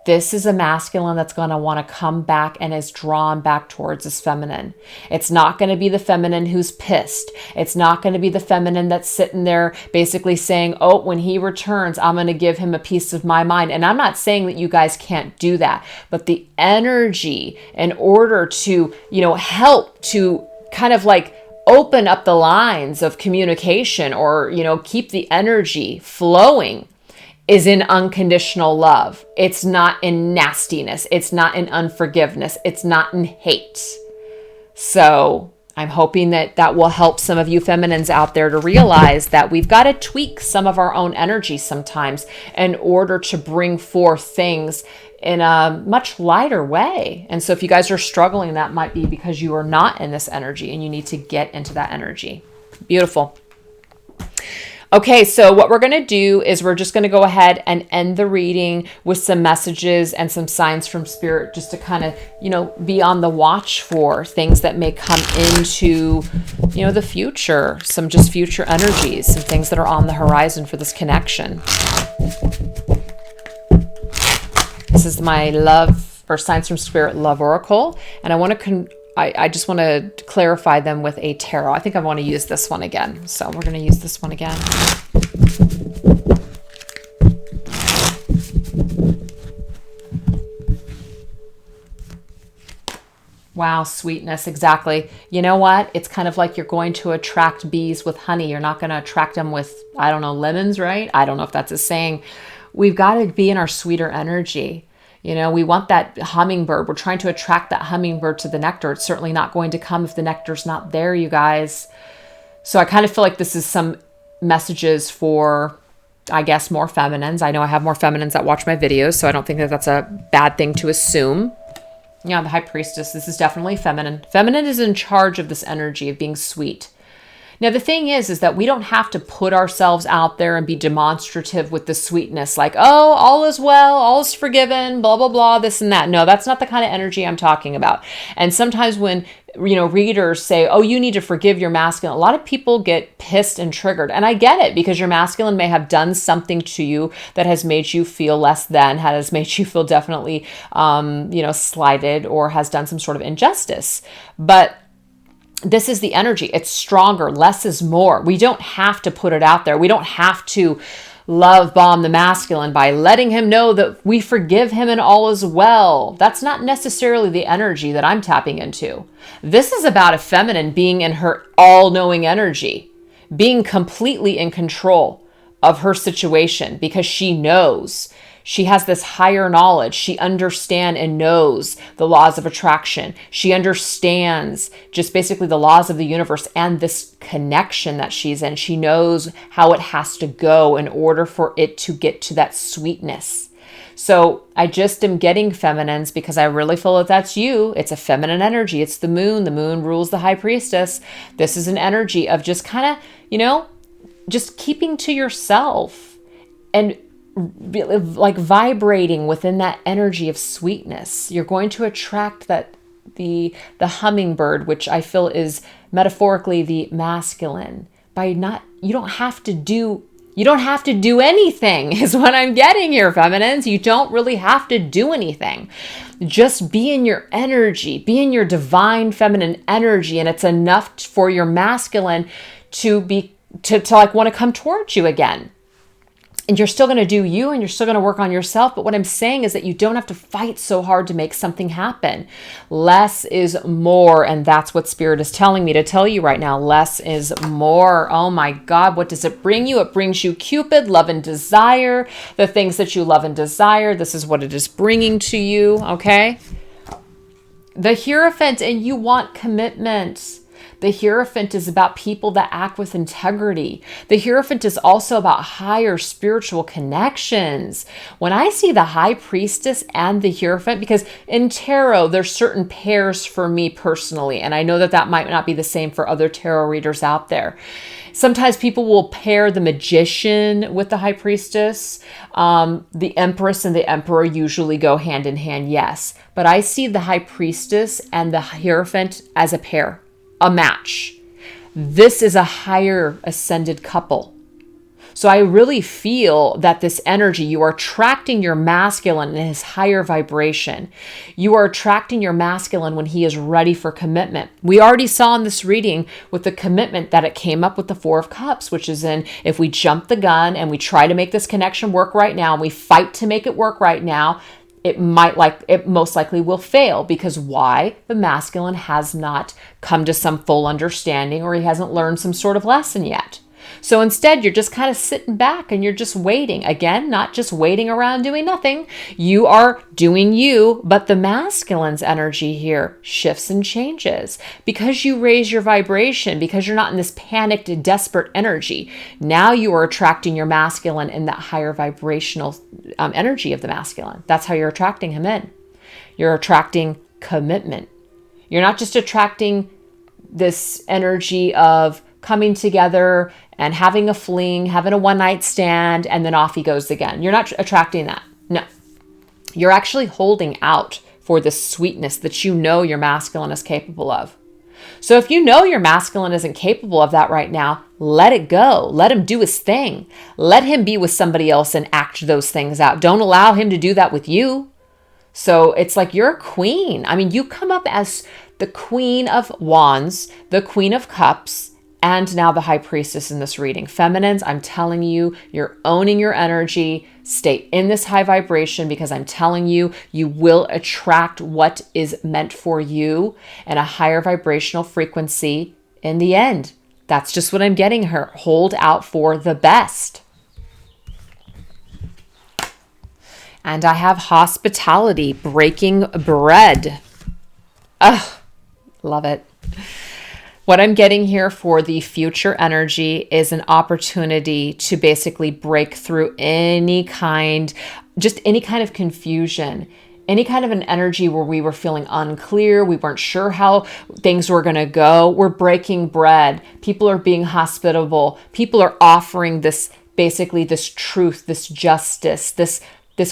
this is a masculine that's going to want to come back and is drawn back towards this feminine. It's not going to be the feminine who's pissed. It's not going to be the feminine that's sitting there basically saying, oh, when he returns, I'm going to give him a piece of my mind. And I'm not saying that you guys can't do that, but the energy in order to, help to kind of like open up the lines of communication or, keep the energy flowing is in unconditional love. It's not in nastiness. It's not in unforgiveness. It's not in hate. So I'm hoping that will help some of you feminines out there to realize that we've got to tweak some of our own energy sometimes in order to bring forth things in a much lighter way. And so if you guys are struggling, that might be because you are not in this energy and you need to get into that energy. Beautiful. Okay, so what we're going to do is we're just going to go ahead and end the reading with some messages and some signs from Spirit just to kind of, be on the watch for things that may come into, the future, some just future energies, some things that are on the horizon for this connection. This is my love or signs from Spirit love oracle, and I just want to clarify them with a tarot. I think I want to use this one again. So we're going to use this one again. Wow, sweetness, exactly. You know what? It's kind of like you're going to attract bees with honey. You're not going to attract them with, lemons, right? I don't know if that's a saying. We've got to be in our sweeter energy. We want that hummingbird. We're trying to attract that hummingbird to the nectar. It's certainly not going to come if the nectar's not there, you guys. So I kind of feel like this is some messages for, I guess, more feminines. I know I have more feminines that watch my videos, so I don't think that that's a bad thing to assume. Yeah, the High Priestess, this is definitely feminine. Feminine is in charge of this energy of being sweet. Now, the thing is that we don't have to put ourselves out there and be demonstrative with the sweetness, like, oh, all is well, all is forgiven, blah, blah, blah, this and that. No, that's not the kind of energy I'm talking about. And sometimes when, readers say, oh, you need to forgive your masculine, a lot of people get pissed and triggered. And I get it, because your masculine may have done something to you that has made you feel less than, has made you feel definitely, slighted, or has done some sort of injustice. But this is the energy. It's stronger. Less is more. We don't have to put it out there. We don't have to love bomb the masculine by letting him know that we forgive him and all is well. That's not necessarily the energy that I'm tapping into. This is about a feminine being in her all-knowing energy, being completely in control of her situation, because she knows. She has this higher knowledge. She understands and knows the laws of attraction. She understands just basically the laws of the universe and this connection that she's in. She knows how it has to go in order for it to get to that sweetness. So I just am getting feminines because I really feel that that's you. It's a feminine energy. It's the moon. The moon rules the high priestess. This is an energy of just kind of, just keeping to yourself and like vibrating within that energy of sweetness. You're going to attract that the hummingbird, which I feel is metaphorically the masculine. You don't have to do anything is what I'm getting here, feminines. You don't really have to do anything. Just be in your energy, be in your divine feminine energy, and it's enough for your masculine to want to come towards you again. And you're still going to do you, and you're still going to work on yourself. But what I'm saying is that you don't have to fight so hard to make something happen. Less is more. And that's what Spirit is telling me to tell you right now. Less is more. Oh my God. What does it bring you? It brings you Cupid, love and desire. The things that you love and desire. This is what it is bringing to you. Okay. The Hierophant, and you want commitment. The Hierophant is about people that act with integrity. The Hierophant is also about higher spiritual connections. When I see the High Priestess and the Hierophant, because in tarot, there's certain pairs for me personally, and I know that might not be the same for other tarot readers out there. Sometimes people will pair the Magician with the High Priestess. The Empress and the Emperor usually go hand in hand, yes. But I see the High Priestess and the Hierophant as a pair. A match. This is a higher ascended couple. So I really feel that this energy, you are attracting your masculine in his higher vibration. You are attracting your masculine when he is ready for commitment. We already saw in this reading with the commitment that it came up with the Four of Cups, which is if we jump the gun and we try to make this connection work right now, and we fight to make it work right now, it most likely will fail. Because why? The masculine has not come to some full understanding, or he hasn't learned some sort of lesson yet. So instead, you're just kind of sitting back and you're just waiting. Again, not just waiting around doing nothing. You are doing you, but the masculine's energy here shifts and changes because you raise your vibration, because you're not in this panicked, desperate energy. Now you are attracting your masculine in that higher vibrational energy of the masculine. That's how you're attracting him in. You're attracting commitment. You're not just attracting this energy of coming together and having a fling, having a one-night stand, and then off he goes again. You're not attracting that. No. You're actually holding out for the sweetness that you know your masculine is capable of. So if you know your masculine isn't capable of that right now, let it go. Let him do his thing. Let him be with somebody else and act those things out. Don't allow him to do that with you. So it's like you're a queen. I mean, you come up as the Queen of Wands, the Queen of Cups, and now the High Priestess in this reading. Feminines, I'm telling you, you're owning your energy. Stay in this high vibration, because I'm telling you, you will attract what is meant for you and a higher vibrational frequency in the end. That's just what I'm getting here. Hold out for the best. And I have Hospitality, breaking bread. Ugh, love it. What I'm getting here for the future energy is an opportunity to basically break through any kind of confusion, any kind of an energy where we were feeling unclear, we weren't sure how things were going to go. We're breaking bread. People are being hospitable. People are offering this, basically this truth, this justice, this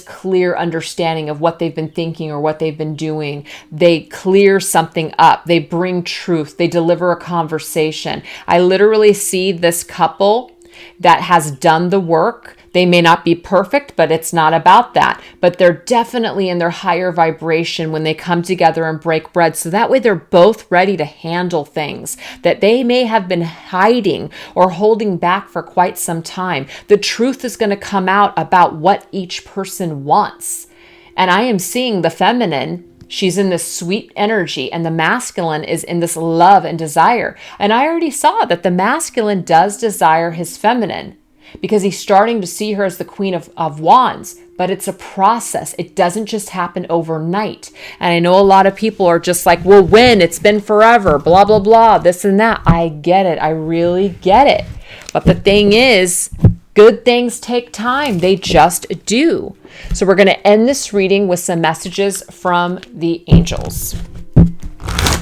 clear understanding of what they've been thinking or what they've been doing. They clear something up. They bring truth. They deliver a conversation. I literally see this couple that has done the work. They may not be perfect, but it's not about that. But they're definitely in their higher vibration when they come together and break bread. So that way they're both ready to handle things that they may have been hiding or holding back for quite some time. The truth is going to come out about what each person wants. And I am seeing the feminine. She's in this sweet energy, and the masculine is in this love and desire. And I already saw that the masculine does desire his feminine, because he's starting to see her as the queen of wands, but it's a process. It doesn't just happen overnight. And I know a lot of people are just like, well, when? It's been forever, blah, blah, blah, this and that. I get it. I really get it. But the thing is, good things take time. They just do. So we're going to end this reading with some messages from the angels.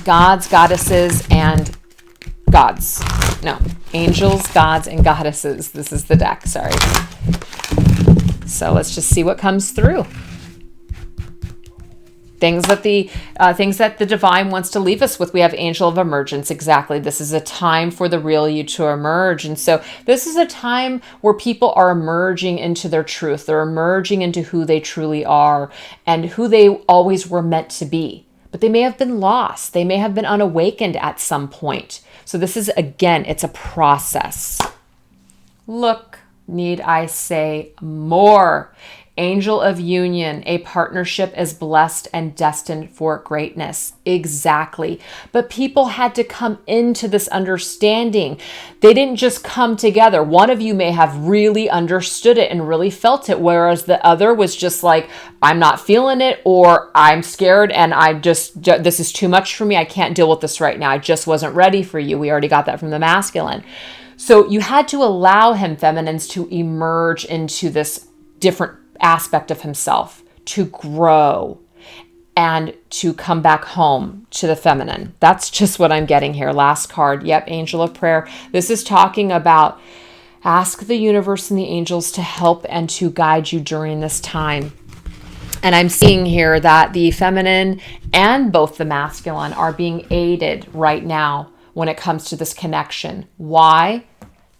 Gods, goddesses, and gods. No, angels, gods, and goddesses. This is the deck, sorry. So let's just see what comes through. Things that the divine wants to leave us with. We have angel of emergence. Exactly. This is a time for the real you to emerge. And so this is a time where people are emerging into their truth. They're emerging into who they truly are and who they always were meant to be. But they may have been lost. They may have been unawakened at some point. So this is, again, it's a process. Look, need I say more? Angel of union, a partnership is blessed and destined for greatness. Exactly. But people had to come into this understanding. They didn't just come together. One of you may have really understood it and really felt it, whereas the other was just like, I'm not feeling it, or I'm scared and this is too much for me. I can't deal with this right now. I just wasn't ready for you. We already got that from the masculine. So you had to allow him, feminines, to emerge into this different aspect of himself, to grow and to come back home to the feminine. That's just what I'm getting here. Last card. Yep, angel of prayer. This is talking about ask the universe and the angels to help and to guide you during this time. And I'm seeing here that the feminine and both the masculine are being aided right now when it comes to this connection. Why?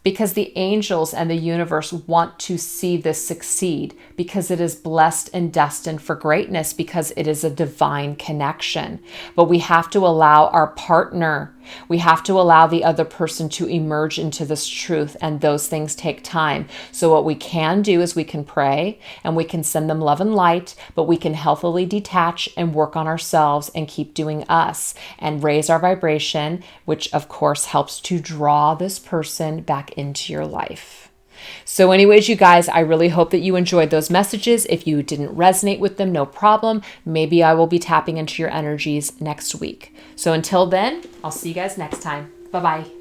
Because the angels and the universe want to see this succeed, because it is blessed and destined for greatness, because it is a divine connection. But we have to allow our partner, we have to allow the other person to emerge into this truth, and those things take time. So what we can do is we can pray and we can send them love and light, but we can healthily detach and work on ourselves and keep doing us and raise our vibration, which of course helps to draw this person back into your life. So anyways, you guys, I really hope that you enjoyed those messages. If you didn't resonate with them, no problem. Maybe I will be tapping into your energies next week. So until then, I'll see you guys next time. Bye-bye.